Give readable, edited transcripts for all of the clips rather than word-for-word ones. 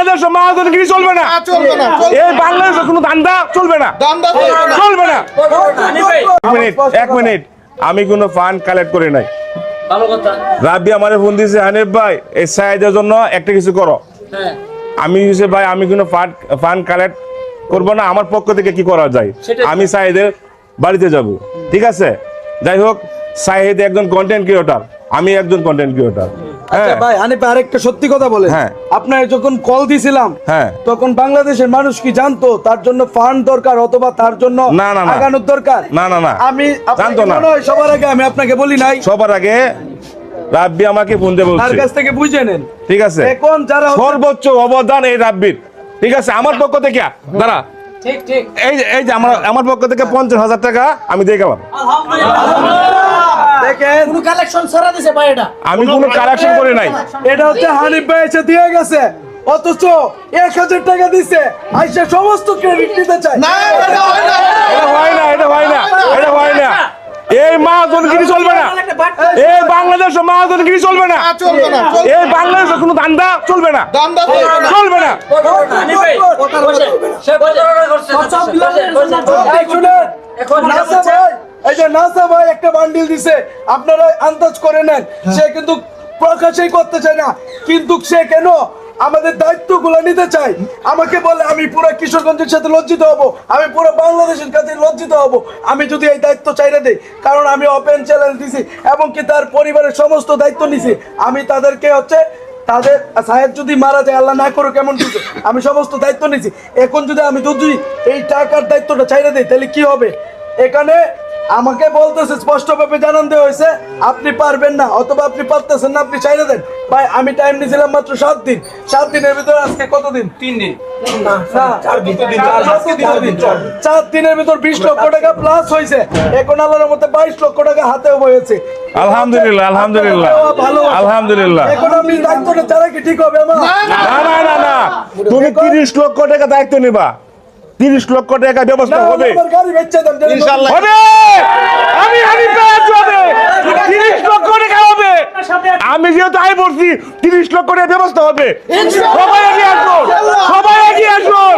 বাংলাদেশে মাহাজনগিরি চলবে না, এই বাংলাদেশে কোনো দান্দা চলবে না, চলবে না। এক মিনিট, আমি কোনো ফান্ড কালেক্ট করি নাই। রাব্বি আমারে ফোন দিয়েছে, হানিফ ভাই এই সাইদের জন্য একটা কিছু করো। আমি ভাই আমি কোনো ফান্ড কালেক্ট করবো না, আমার পক্ষ থেকে কি করা যায় আমি সাইদের বাড়িতে যাব, ঠিক আছে? যাই হোক, সাইদ একজন কন্টেন্ট ক্রিয়েটর, আমি একজন কন্টেন্ট ক্রিয়েটর। আচ্ছা ভাই, হানিফ আরেকটা সত্যি কথা বলে, আপনার যখন কল দিছিলাম তখন বাংলাদেশের মানুষ কি জানতো তার জন্য ফান্ড দরকার অথবা তার জন্য আগানোর দরকার? না না না, আমি জানতো না। সবার আগে আমি আপনাকে বলি নাই, সবার আগে রাব্বি আমাকে ফোন দিয়ে বলছে, তার কাছ থেকে বুঝে নেন, ঠিক আছে? এখন যারা সর্বোচ্চ অবদান এই রাব্বির, ঠিক আছে? আমার পক্ষ থেকে দাঁড়া, ঠিক ঠিক, এই যে আমার পক্ষ থেকে 50,000 টাকা আমি দিয়ে গেলাম। দেখেন কোনো কালেকশন ছাড়া দিছে ভাই, এটা আমি কোনো কালেকশন করি নাই। এটা হচ্ছে হানিফ ভাই এসে দিয়ে গেছে, অথচ 1000 টাকা দিছে, আইসা সমস্ত ক্রেডিট নিতে চায়। এটা হয় না, এটা হয় না, এটা হয় না। এই মাহাজনগিরি চলবে না, এই বাংলাদেশে মাহাজনগিরি চলবে না, এই বাংলাদেশে কোনো দান্দা চলবে না, চলবে না। এই যে নাসা ভাই একটা বান্ডিল দিছে, আপনারা আন্দাজ করে নেন, সে কিন্তু প্রকাশই করতে চায় না, কিন্তু সে কেন আমাদের দায়িত্বগুলো নিতে চাই। আমাকে বলে আমি পুরো কিশোরগঞ্জের সাথে লজ্জিত হব, আমি পুরো বাংলাদেশের কাছে লজ্জিত হব আমি যদি এই দায়িত্ব চাইরে দেই, কারণ আমি ওপেন চ্যালেঞ্জ দিছি এবং কি তার পরিবারের সমস্ত দায়িত্ব নিছি। আমি তাদেরকে হচ্ছে তাদের সাহেব যদি মারা যায়, আল্লাহ না করুক কেমন কিছু, আমি সমস্ত দায়িত্ব নিছি। এখন যদি আমি যদি এই টাকার দায়িত্বটা চাইরে দেই তাহলে কি হবে? এখানে আমাকে বলতেছে স্পষ্টভাবে জানান দেওয়া হয়েছে আপনি পারবেন না অথবা আপনি পারতেছেন না, আপনি চাইলে দেন। ভাই আমি টাইম নিয়েছিলাম মাত্র 7 দিন, 7 দিনের ভিতরে আজকে কতদিন? 3 দিন, 4 দিনের ভিতর 20 লক্ষ টাকা প্লাস হয়েছে। এখন আল্লাহর মধ্যে 22 লক্ষ টাকা হাতেও বয়েছে। আলহামদুলিল্লাহ, আলহামদুলিল্লাহ, আলহামদুলিল্লাহ। এখন আমি দায়িত্বটা ছাড়া কি ঠিক হবে আমার? না না না না, তুমি 30 লক্ষ টাকা দায়িত্ব নিবা, 30 লক্ষ টাকা ব্যবস্থা হবে ইনশাআল্লাহ, হবে। আমি হানিফ ভাই হবে, 30 লক্ষ টাকা হবে। আমি যেহেতু আই বলছি 30 লক্ষ টাকা ব্যবস্থা হবে। সবাই এগিয়ে আসুন, সবাই এগিয়ে আসুন।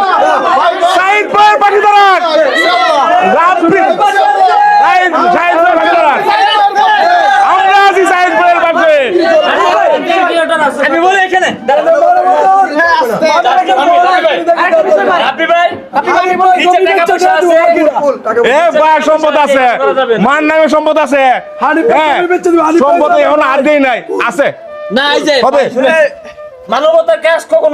সাইদ ভাই পাশে দাঁড়ান, রাব্বি সাইদ ভাই পাশে দাঁড়ান, আমরা আছি সাইদ ভাইয়ের পাশে। আমি বলি এখানে সম্পদ আছে, মান নামে সম্পদ আছে, সম্পদ এখন আর দেই নাই, আছে না, এই যে হবে। মানবতার কাজ কখনো